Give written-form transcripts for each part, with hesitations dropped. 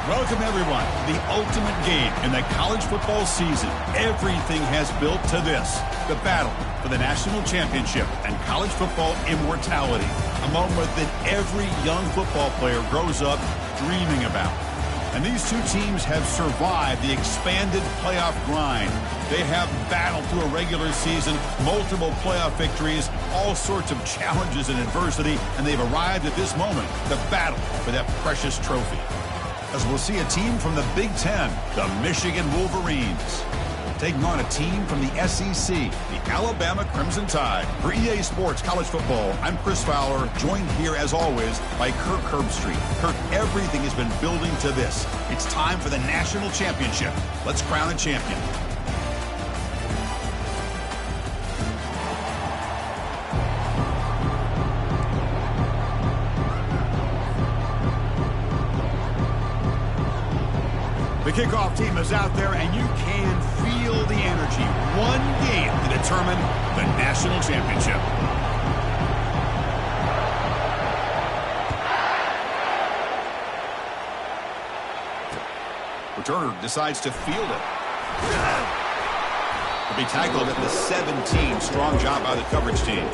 Welcome, everyone, to the ultimate game in the college football season. Everything has built to this, the battle for the national championship and college football immortality, a moment that every young football player grows up dreaming about. And these two teams have survived the expanded playoff grind. They have battled through a regular season, multiple playoff victories, all sorts of challenges and adversity, and they've arrived at this moment, the battle for that precious trophy. As we'll see a team from the Big Ten, the Michigan Wolverines, taking on a team from the SEC, the Alabama Crimson Tide. For EA Sports College Football, I'm Chris Fowler, joined here as always by Kirk Herbstreit. Kirk, everything has been building to this. It's time for the national championship. Let's crown a champion. The kickoff team is out there, and you can feel the energy. One game to determine the national championship. Returner decides to field it. He'll be tackled at the 17. Strong job by the coverage team.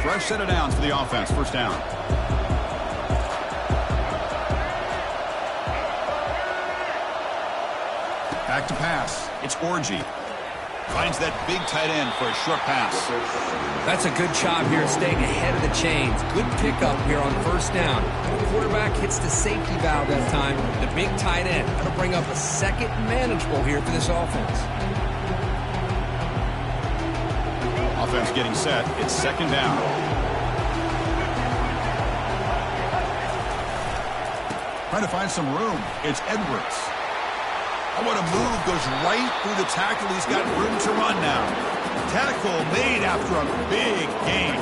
Fresh set of downs for the offense. First down. Back to pass. It's Orji. Finds that big tight end for a short pass. That's a good job here staying ahead of the chains. Good pickup here on first down. The quarterback hits the safety valve that time. The big tight end. That'll bring up a second manageable here for this offense. Offense getting set. It's second down. Trying to find some room. It's Edwards. Oh, what a move. Goes right through the tackle. He's got room to run now. Tackle made after a big gain.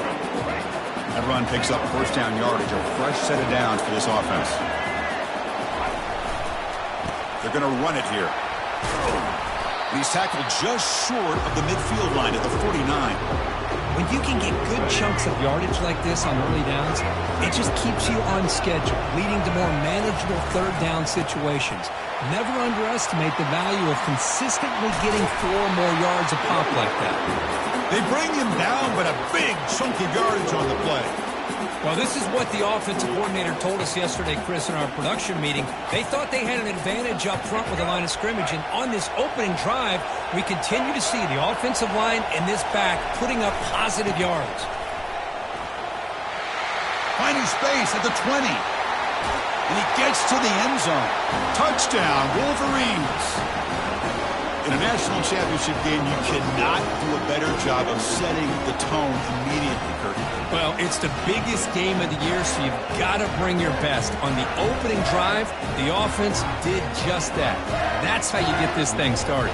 That run picks up first down yardage. A fresh set of downs for this offense. They're going to run it here. He's tackled just short of the midfield line at the 49. When you can get good chunks of yardage like this on early downs, it just keeps you on schedule, leading to more manageable third down situations. Never underestimate the value of consistently getting 4 more yards a pop like that. They bring him down, but a big chunk of yardage on the play. Well, this is what the offensive coordinator told us yesterday, Chris, in our production meeting. They thought they had an advantage up front with the line of scrimmage, and on this opening drive, we continue to see the offensive line and this back putting up positive yards. Finding space at the 20. And he gets to the end zone. Touchdown, Wolverines. In a national championship game, you cannot do a better job of setting the tone immediately, Kirk. Well, it's the biggest game of the year, so you've got to bring your best. On the opening drive, the offense did just that. That's how you get this thing started.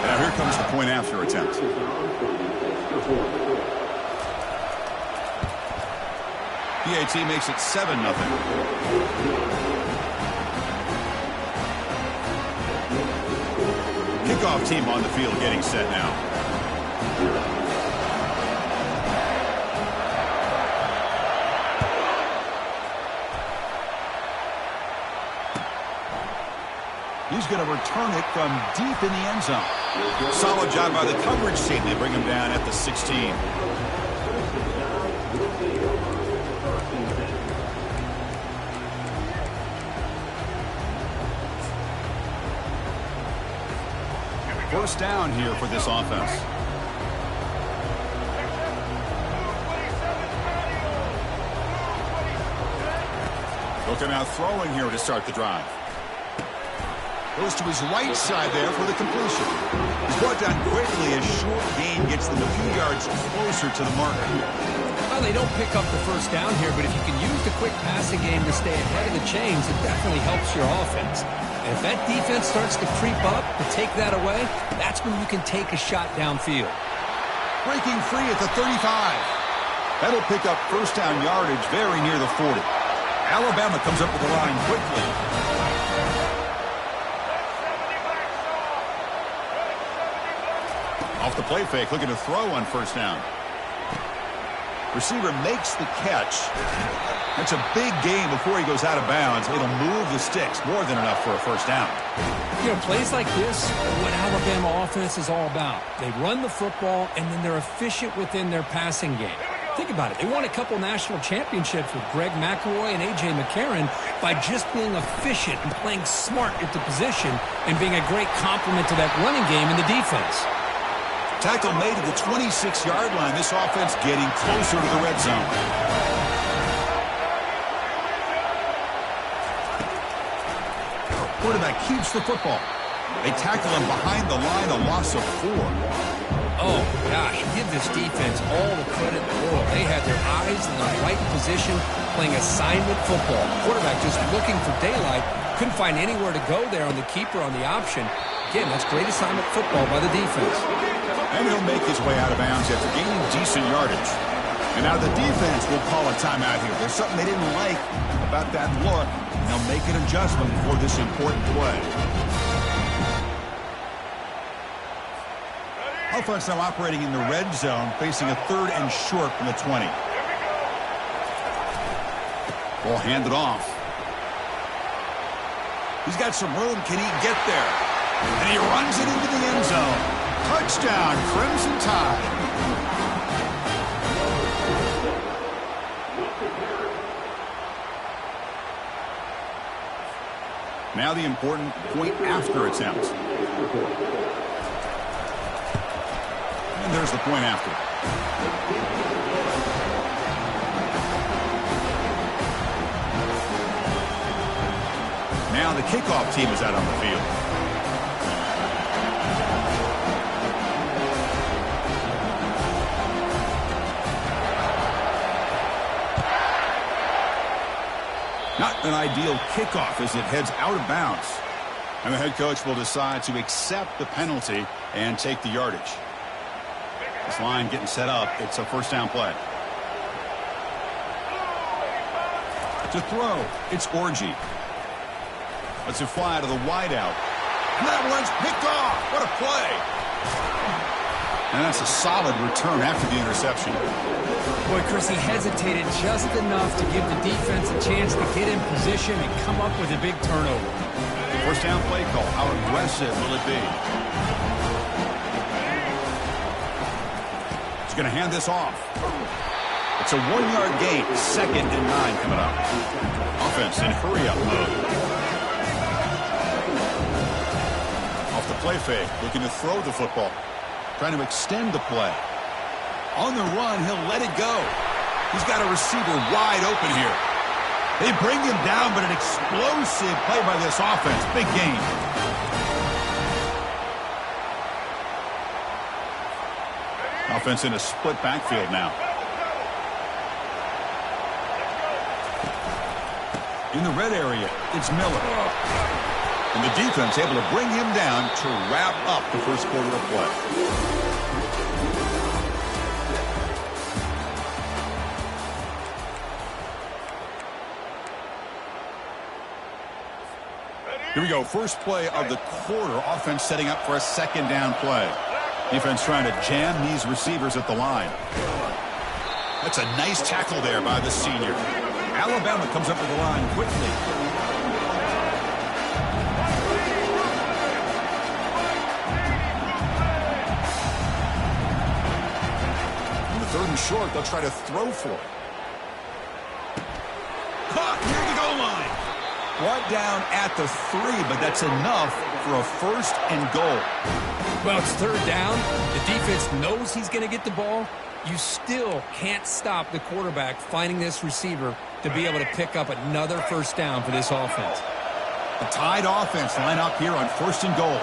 Now here comes the point after attempt. PAT makes it 7-0. Kickoff team on the field getting set now. He's going to return it from deep in the end zone. Solid job by the coverage team. They bring him down at the 16. First down here for this offense. Looking out throwing here to start the drive. Goes to his right side there for the completion. He's brought down quickly as short gain gets them a few yards closer to the marker. Well, they don't pick up the first down here, but if you can use the quick passing game to stay ahead of the chains, it definitely helps your offense. And if that defense starts to creep up to take that away, that's when you can take a shot downfield. Breaking free at the 35. That'll pick up first down yardage very near the 40. Alabama comes up with the line quickly. Off the play fake, looking to throw on first down. Receiver makes the catch. That's a big gain before he goes out of bounds. It'll move the sticks, more than enough for a first down. You know, plays like this are what Alabama offense is all about. They run the football, and then they're efficient within their passing game. Think about it. They won a couple national championships with Greg McElroy and A.J. McCarron by just being efficient and playing smart at the position and being a great complement to that running game in the defense. Tackle made at the 26-yard line. This offense getting closer to the red zone. Quarterback keeps the football. They tackle him behind the line, a loss of 4. Oh, gosh, give this defense all the credit in the world. They had their eyes in the right position, playing assignment football. Quarterback just looking for daylight. Couldn't find anywhere to go there on the keeper on the option. Again, that's great assignment football by the defense. And he'll make his way out of bounds after gaining decent yardage. And now the defense will call a timeout here. There's something they didn't like about that look, and they'll make an adjustment for this important play. Offense now operating in the red zone, facing a 3rd and short from the 20. Ball handed off. He's got some room. Can he get there? And he runs it into the end zone. Touchdown, Crimson Tide. Now the important point after attempt. And there's the point after. Now the kickoff team is out on the field. Not an ideal kickoff as it heads out of bounds. And the head coach will decide to accept the penalty and take the yardage. This line getting set up. It's a first down play. To throw, it's Orgy. Lets it fly to the wideout. And that one's picked off. What a play. And that's a solid return after the interception. Boy, Chris, he hesitated just enough to give the defense a chance to get in position and come up with a big turnover. First down play call. How aggressive will it be? He's going to hand this off. It's a 1-yard gain. 2nd and 9 coming up. Offense in hurry-up mode. Off the play fake. Looking to throw the football. Trying to extend the play. On the run, he'll let it go. He's got a receiver wide open here. They bring him down, but an explosive play by this offense. Big gain. Offense in a split backfield now. In the red area, it's Miller. And the defense able to bring him down to wrap up the first quarter of play. Here we go. First play of the quarter. Offense setting up for a 2nd down play. Defense trying to jam these receivers at the line. That's a nice tackle there by the senior. Alabama comes up with the line quickly. On the 3rd and short, they'll try to throw for it. Caught near the goal line. Brought down at the 3, but that's enough for a 1st and goal. Well, it's 3rd down. The defense knows he's going to get the ball. You still can't stop the quarterback finding this receiver to be able to pick up another first down for this offense. The Tide offense line up here on 1st and goal.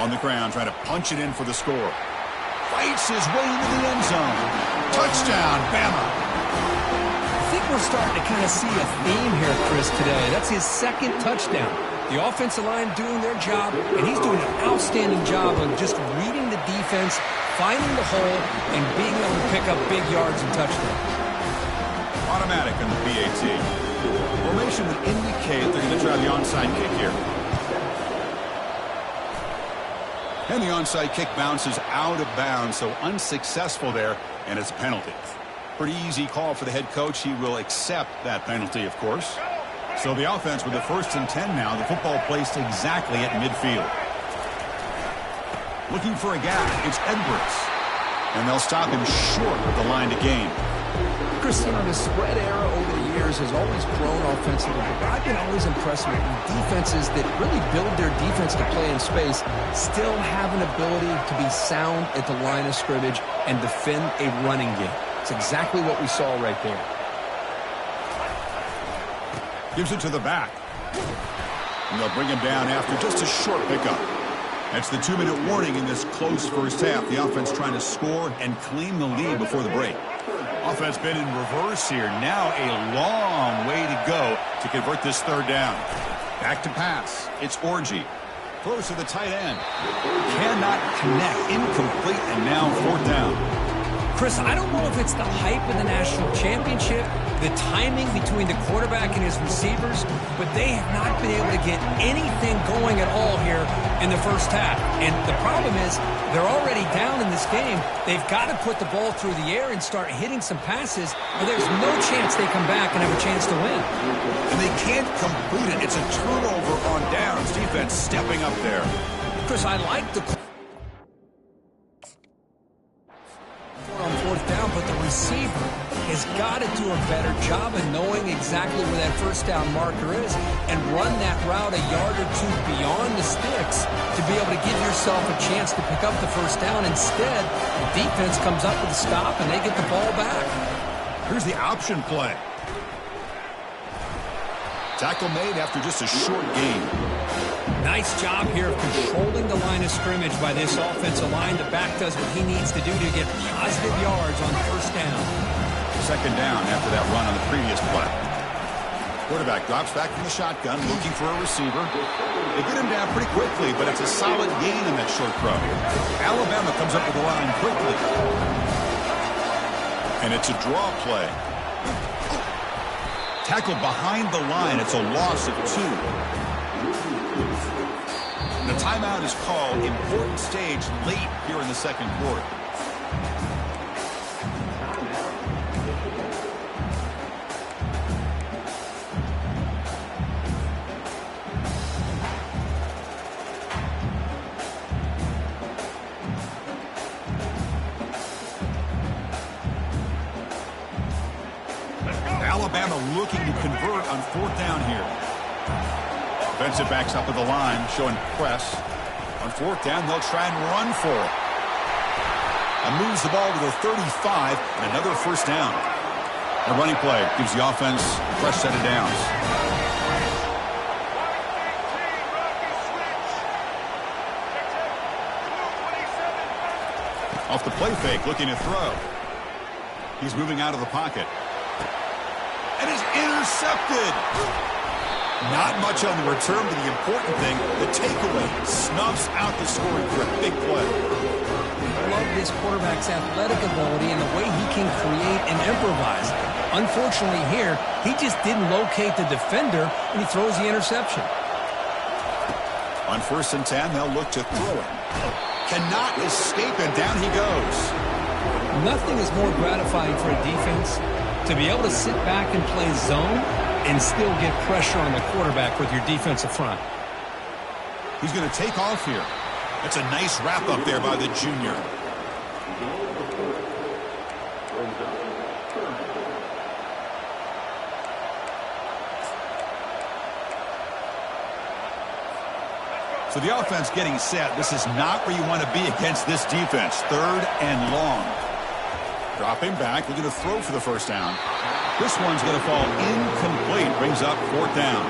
On the ground, trying to punch it in for the score. fights his way into the end zone. Touchdown, Bama. I think we're starting to kind of see a theme here, Chris, today. That's his second touchdown. The offensive line doing their job, and he's doing an outstanding job of just reading the defense, finding the hole, and being able to pick up big yards and touchdowns. Automatic on the PAT. Formation would indicate they're going to try the onside kick here. And the onside kick bounces out of bounds, so unsuccessful there, and it's a penalty. Pretty easy call for the head coach. He will accept that penalty, of course. So the offense with the 1st and 10 now. The football placed exactly at midfield. Looking for a gap. It's Edwards. And they'll stop him short of the line to gain. Chris, the spread era over the years has always grown offensively, but I've been always impressed with defenses that really build their defense to play in space, still have an ability to be sound at the line of scrimmage and defend a running game. It's exactly what we saw right there. Gives it to the back. And they'll bring him down after just a short pickup. That's the 2-minute warning in this close first half. The offense trying to score and claim the lead before the break. Offense been in reverse here. Now a long way to go to convert this 3rd down. Back to pass. It's Orji. Throws to the tight end. Cannot connect. Incomplete, and now 4th down. Chris, I don't know if it's the hype of the national championship, the timing between the quarterback and his receivers, but they have not been able to get anything going at all here in the first half. And the problem is they're already down in this game. They've got to put the ball through the air and start hitting some passes, or there's no chance they come back and have a chance to win. And they can't complete it. It's a turnover on downs. Defense stepping up there. Chris, I like the on 4th down, but the receiver has got to do a better job of knowing exactly where that 1st down marker is and run that route a yard or two beyond the sticks to be able to give yourself a chance to pick up the 1st down. Instead, the defense comes up with a stop and they get the ball back. Here's the option play. Tackle made after just a short gain. Nice job here of controlling the line of scrimmage by this offensive line. The back does what he needs to do to get positive yards on 1st down. 2nd down after that run on the previous play. Quarterback drops back from the shotgun, looking for a receiver. They get him down pretty quickly, but it's a solid gain in that short throw. Alabama comes up with the line quickly. And it's a draw play. Tackle behind the line. It's a loss of 2. The timeout is called. Important stage late here in the 2nd quarter. Alabama looking to convert on 4th down here. Defensive backs up at the line, showing press. On 4th down, they'll try and run for it. And moves the ball to the 35, and another 1st down. A running play gives the offense a fresh set of downs. Off the play fake, looking to throw. He's moving out of the pocket. And is intercepted. Not much on the return, but the important thing, the takeaway, snuffs out the scoring for a big play. I love this quarterback's athletic ability and the way he can create and improvise. Unfortunately here, he just didn't locate the defender, and he throws the interception. On 1st and 10, they'll look to throw it. Cannot escape, and down he goes. Nothing is more gratifying for a defense to be able to sit back and play zone and still get pressure on the quarterback with your defensive front. He's going to take off here. That's a nice wrap up there by the junior. So the offense getting set. This is not where you want to be against this defense. 3rd and long. Dropping back, looking to throw for the 1st down. This one's going to fall incomplete. Brings up 4th down.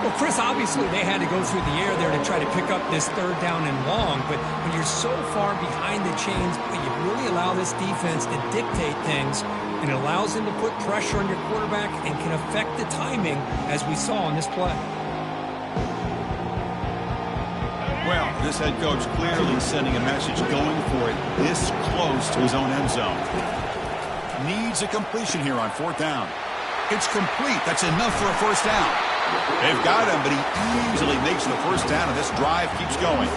Well, Chris, obviously they had to go through the air there to try to pick up this third down and long, but when you're so far behind the chains, you really allow this defense to dictate things, and it allows them to put pressure on your quarterback and can affect the timing, as we saw on this play. Well, this head coach clearly sending a message, going for it this close to his own end zone. Needs a completion here on fourth down. It's complete. That's enough for a first down. They've got him, but he easily makes the first down, and this drive keeps going.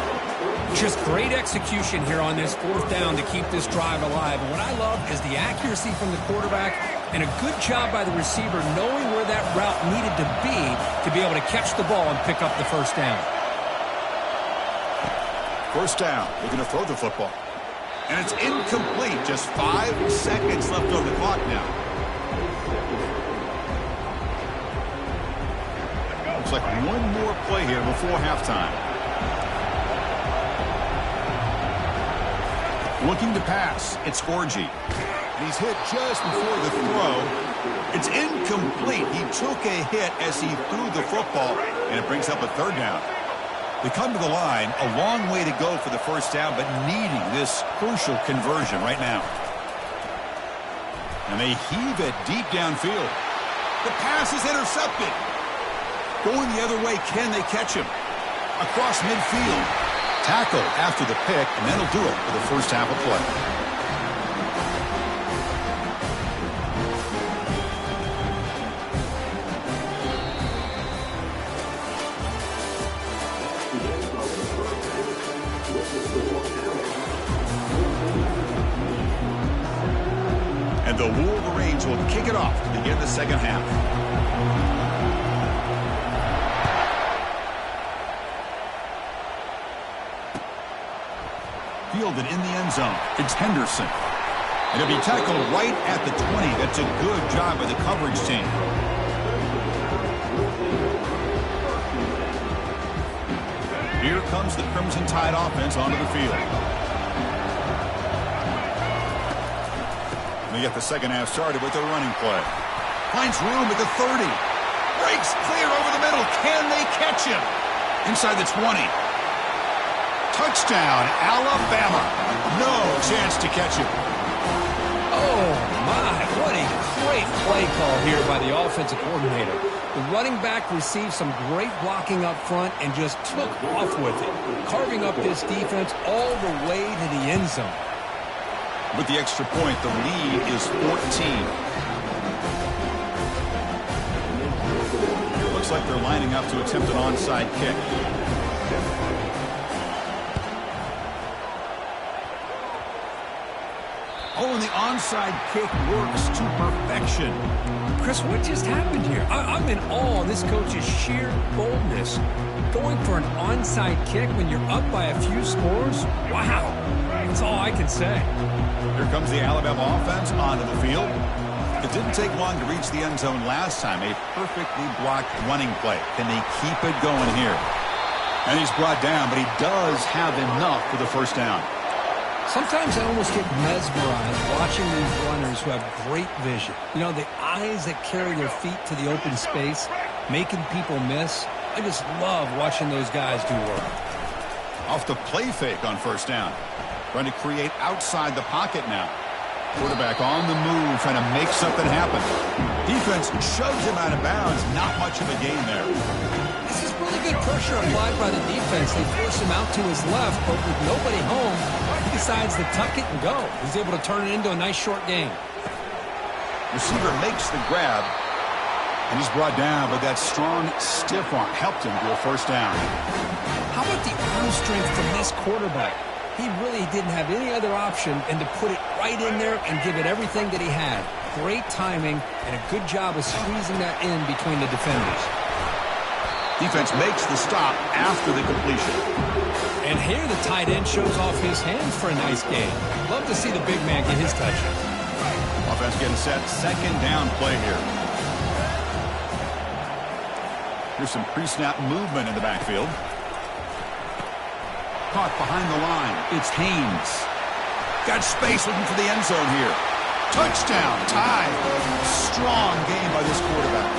Just great execution here on this fourth down to keep this drive alive. And what I love is the accuracy from the quarterback and a good job by the receiver knowing where that route needed to be able to catch the ball and pick up the first down. First down. Looking to throw the football. And it's incomplete. Just 5 seconds left on the clock now. Looks like one more play here before halftime. Looking to pass. It's Orgy. And he's hit just before the throw. It's incomplete. He took a hit as he threw the football, and it brings up a third down. They come to the line, a long way to go for the first down, but needing this crucial conversion right now. And they heave it deep downfield. The pass is intercepted. Going the other way, can they catch him? Across midfield. Tackle after the pick, and that'll do it for the first half of play. And the Wolverines will kick it off to begin the second half. Fielded in the end zone. It's Henderson. And he'll be tackled right at the 20. That's a good job by the coverage team. Here comes the Crimson Tide offense onto the field. They get the second half started with a running play. Finds room at the 30. Breaks clear over the middle. Can they catch him? Inside the 20. Touchdown, Alabama. No chance to catch him. Oh, my. What a great play call here by the offensive coordinator. The running back received some great blocking up front and just took off with it, carving up this defense all the way to the end zone. With the extra point, the lead is 14. Looks like they're lining up to attempt an onside kick. Oh, and the onside kick works to perfection. Chris, what just happened here? I'm in awe of this coach's sheer boldness. Going for an onside kick when you're up by a few scores? Wow. That's all I can say. Here comes the Alabama offense onto the field. It didn't take long to reach the end zone last time. A perfectly blocked running play. Can they keep it going here? And he's brought down, but he does have enough for the first down. Sometimes I almost get mesmerized watching these runners who have great vision. You know, the eyes that carry their feet to the open space, making people miss. I just love watching those guys do work. Off the play fake on first down. Trying to create outside the pocket now. Quarterback on the move, trying to make something happen. Defense shoves him out of bounds. Not much of a gain there. This is really good pressure applied by the defense. They force him out to his left, but with nobody home, he decides to tuck it and go. He's able to turn it into a nice short game. Receiver makes the grab, and he's brought down, but that strong, stiff arm helped him to a first down. How about the arm strength from this quarterback? He really didn't have any other option than to put it right in there and give it everything that he had. Great timing and a good job of squeezing that in between the defenders. Defense makes the stop after the completion. And here the tight end shows off his hands for a nice game. Love to see the big man get his touches. Offense getting set. Second down play here. Here's some pre-snap movement in the backfield. Caught behind the line. It's Haynes. Got space looking for the end zone here. Touchdown. Tie. Strong game by this quarterback.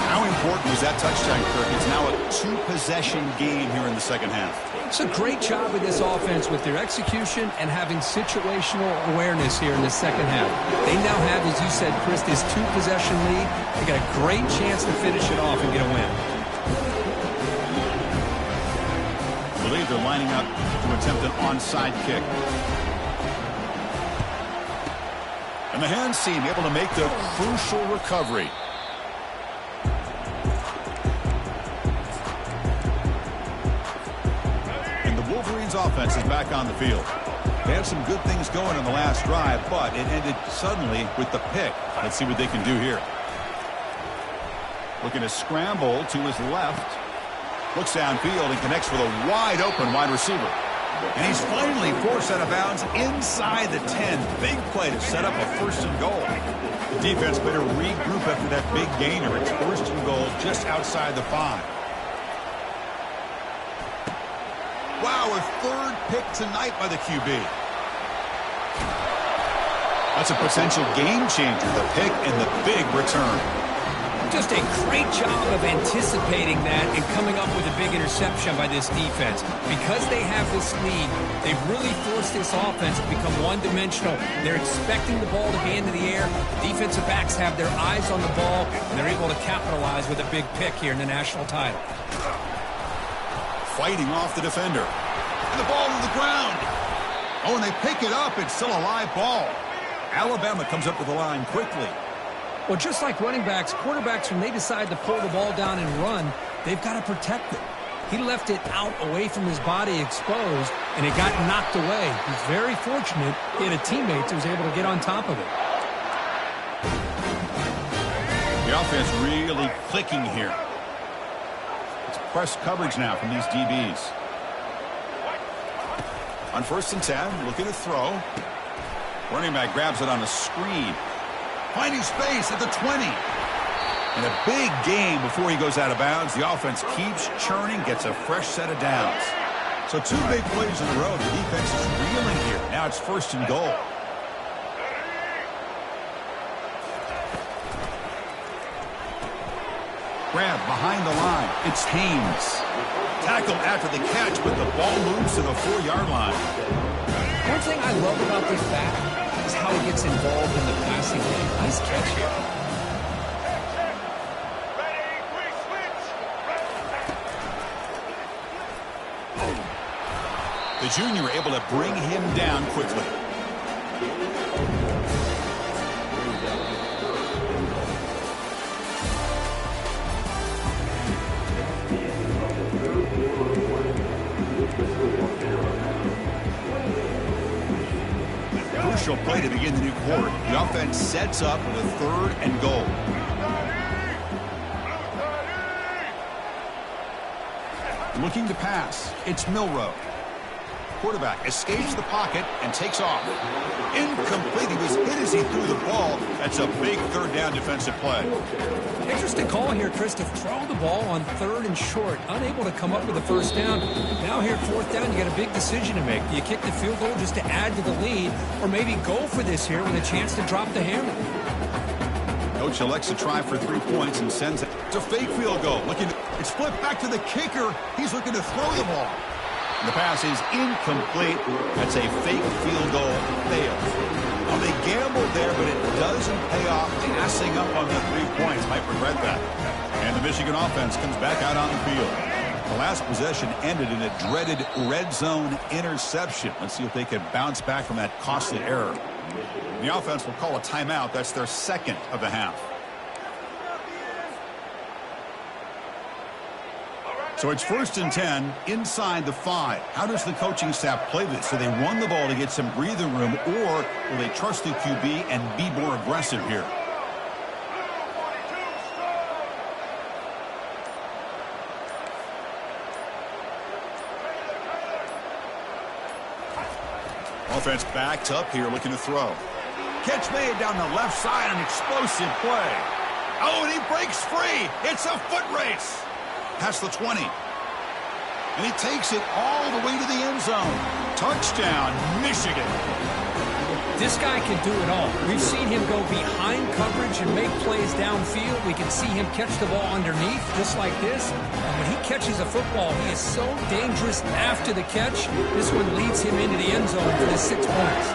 How important was that touchdown, Kirk? It's now a two-possession game here in the second half. It's a great job of this offense with their execution and having situational awareness here in the second half. They now have, as you said, Chris, this two-possession lead. They got a great chance to finish it off and get a win. I believe they're lining up to attempt an onside kick. And the hands team able to make the crucial recovery. Wolverines offense is back on the field. They had some good things going on the last drive, but it ended suddenly with the pick. Let's see what they can do here. Looking to scramble to his left. Looks downfield and connects with a wide open wide receiver. And he's finally forced out of bounds inside the 10. Big play to set up a first and goal. The defense better regroup after that big gainer. It's first and goal just outside the 5. Wow, a third pick tonight by the QB. That's a potential game changer, the pick and the big return. Just a great job of anticipating that and coming up with a big interception by this defense. Because they have this lead, they've really forced this offense to become one-dimensional. They're expecting the ball to be into the air. The defensive backs have their eyes on the ball, and they're able to capitalize with a big pick here in the national title. Fighting off the defender. And the ball to the ground. Oh, and they pick it up. It's still a live ball. Alabama comes up to the line quickly. Well, just like running backs, quarterbacks, when they decide to pull the ball down and run, they've got to protect it. He left it out away from his body exposed, and it got knocked away. He's very fortunate he had a teammate who was able to get on top of it. The offense really clicking here. Press coverage now from these DBs. On 1st and 10, looking to throw. Running back grabs it on a screen. Finding space at the 20. And a big game before he goes out of bounds. The offense keeps churning, gets a fresh set of downs. So 2 big plays in a row. The defense is reeling here. Now it's 1st and goal. Grab behind the line. It's Haynes. Tackled after the catch, but the ball moves to the 4-yard line. One thing I love about this back is how he gets involved in the passing game. Nice catch here. The junior able to bring him down quickly. Crucial play to begin the new quarter. The offense sets up with a 3rd and goal. Looking to pass. It's Milroe. Quarterback escapes the pocket and takes off. Incomplete. He was hit as he threw the ball. That's a big 3rd down defensive play. Interesting call here, Chris, to throw the ball on 3rd and short. Unable to come up with a 1st down. Now here, 4th down, you got a big decision to make. Do you kick the field goal just to add to the lead, or maybe go for this here with a chance to drop the hammer? Coach elects to try for 3 points and sends it to fake field goal. It's flipped back to the kicker. He's looking to throw the ball. The pass is incomplete. That's a fake field goal fail. Well, they gambled there, but it doesn't pay off. Passing up on the 3 points might regret that. And the Michigan offense comes back out on the field. The last possession ended in a dreaded red zone interception. Let's see if they can bounce back from that costly error. The offense will call a timeout. That's their 2nd of the half. So it's 1st and 10 inside the 5. How does the coaching staff play this? Do they run the ball to get some breathing room, or will they trust the QB and be more aggressive here? Offense backed up here looking to throw. Catch made down the left side, an explosive play. Oh, and he breaks free. It's a foot race. Past the 20. And he takes it all the way to the end zone. Touchdown, Michigan. This guy can do it all. We've seen him go behind coverage and make plays downfield. We can see him catch the ball underneath, just like this. And when he catches a football, he is so dangerous after the catch. This one leads him into the end zone for the 6 points.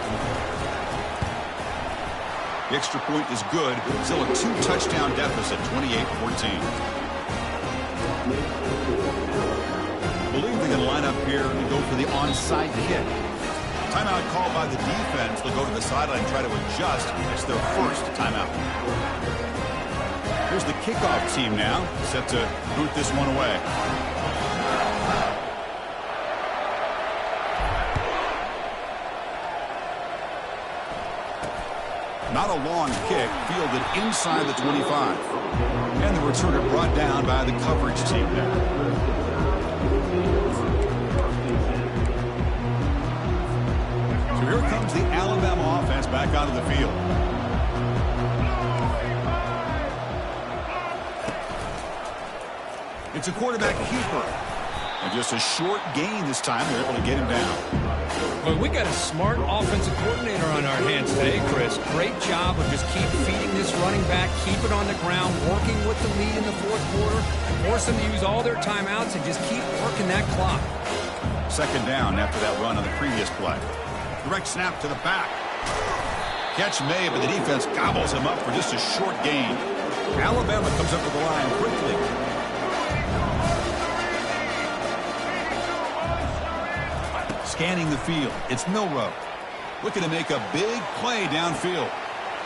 The extra point is good. Still a 2-touchdown deficit, 28-14. Believe they're going to line up here and go for the onside kick. Timeout called by the defense. They'll go to the sideline and try to adjust. It's their first timeout. Here's the kickoff team now, set to boot this one away. Not a long kick, fielded inside the 25. And the returner brought down by the coverage team there. So here comes the Alabama offense back onto the field. It's a quarterback keeper. And just a short gain this time. They're able to get him down. Well, we got a smart offensive coordinator on our hands today, Chris. Great job of just keep feeding this running back, keep it on the ground, working with the lead in the fourth quarter, force them to use all their timeouts, and just keep working that clock. Second down after that run on the previous play. Direct snap to the back. Catch made, but the defense gobbles him up for just a short gain. Alabama comes up with the line quickly. Scanning the field, it's Milroe. Looking to make a big play downfield.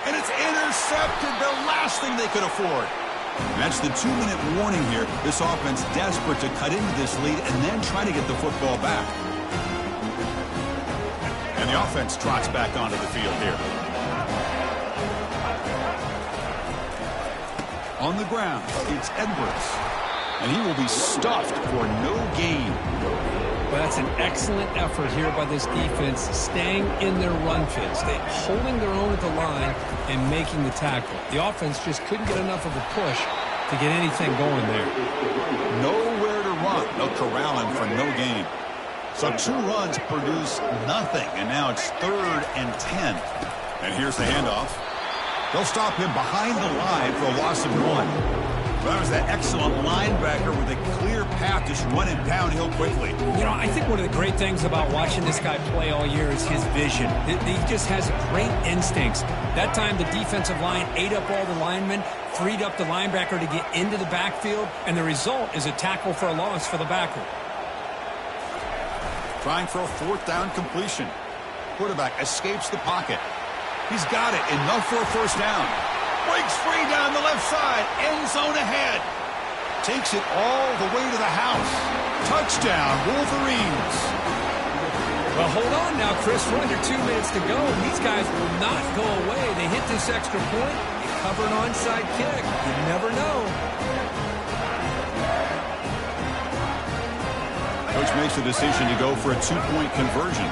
And it's intercepted, the last thing they could afford. And that's the 2-minute warning here. This offense desperate to cut into this lead and then try to get the football back. And the offense trots back onto the field here. On the ground, it's Edwards. And he will be stuffed for no gain. Well, that's an excellent effort here by this defense, staying in their run fits. They holding their own at the line and making the tackle. The offense just couldn't get enough of a push to get anything going there. Nowhere to run. They'll corral him for no gain. So 2 runs produce nothing, and now it's 3rd and 10. And here's the handoff. They'll stop him behind the line for a loss of 1. Well, that was that excellent linebacker with a clear path just running downhill quickly. You know, I think one of the great things about watching this guy play all year is his vision. He just has great instincts. That time the defensive line ate up all the linemen, freed up the linebacker to get into the backfield, and the result is a tackle for a loss for the backer. Trying for a 4th down completion. Quarterback escapes the pocket. He's got it, enough for a first down. Breaks free down the left side. End zone ahead. Takes it all the way to the house. Touchdown, Wolverines. Well, hold on now, Chris. We're under 2 minutes to go. These guys will not go away. They hit this extra point. They cover an onside kick. You never know. Coach makes the decision to go for a 2-point conversion.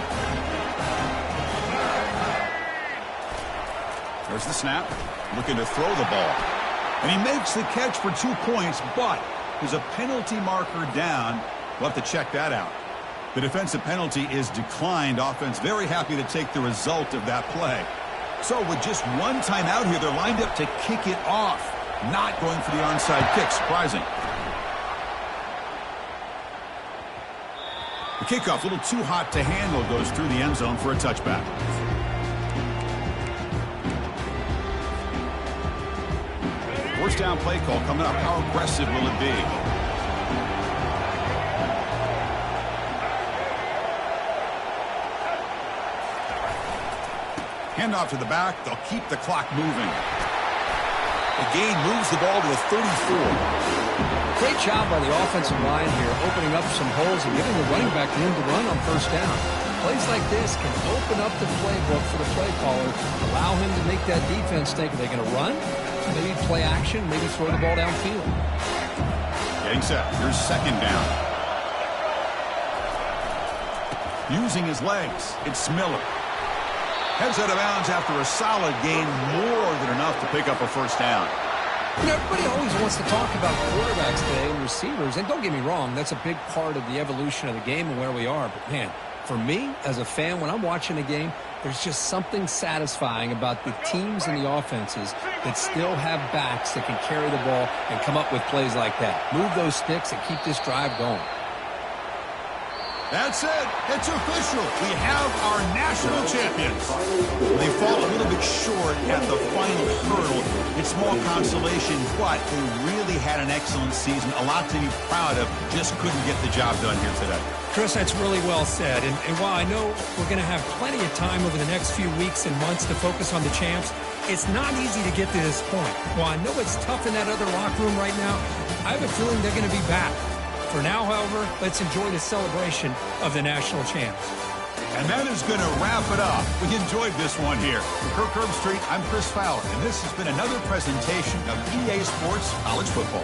There's the snap. Looking to throw the ball. And he makes the catch for 2 points, but there's a penalty marker down. We'll have to check that out. The defensive penalty is declined. Offense very happy to take the result of that play. So with just 1 timeout here, they're lined up to kick it off. Not going for the onside kick. Surprising. The kickoff, a little too hot to handle, goes through the end zone for a touchback. First down play call coming up. How aggressive will it be? Handoff to the back. They'll keep the clock moving. The gain moves the ball to a 34. Great job by the offensive line here, opening up some holes and giving the running back room to run on first down. Plays like this can open up the playbook for the play caller, allow him to make that defense think, are they going to run? Maybe play action, maybe throw the ball downfield. Getting set. Here's second down. Using his legs, it's Miller. Heads out of bounds after a solid gain, more than enough to pick up a first down. You know, everybody always wants to talk about quarterbacks today and receivers, and don't get me wrong, that's a big part of the evolution of the game and where we are. But, man, For me, as a fan, when I'm watching a game, there's just something satisfying about the teams and the offenses that still have backs that can carry the ball and come up with plays like that. Move those sticks and keep this drive going. That's it. It's official. We have our national champions. They fall a little bit short at the final hurdle. It's small consolation, but they really had an excellent season. A lot to be proud of. Just couldn't get the job done here today. Chris, that's really well said. And while I know we're going to have plenty of time over the next few weeks and months to focus on the champs, it's not easy to get to this point. While I know it's tough in that other locker room right now, I have a feeling they're going to be back. For now, however, let's enjoy the celebration of the national champs. And that is going to wrap it up. We enjoyed this one here. From Kirk Street, I'm Chris Fowler, and this has been another presentation of EA Sports College Football.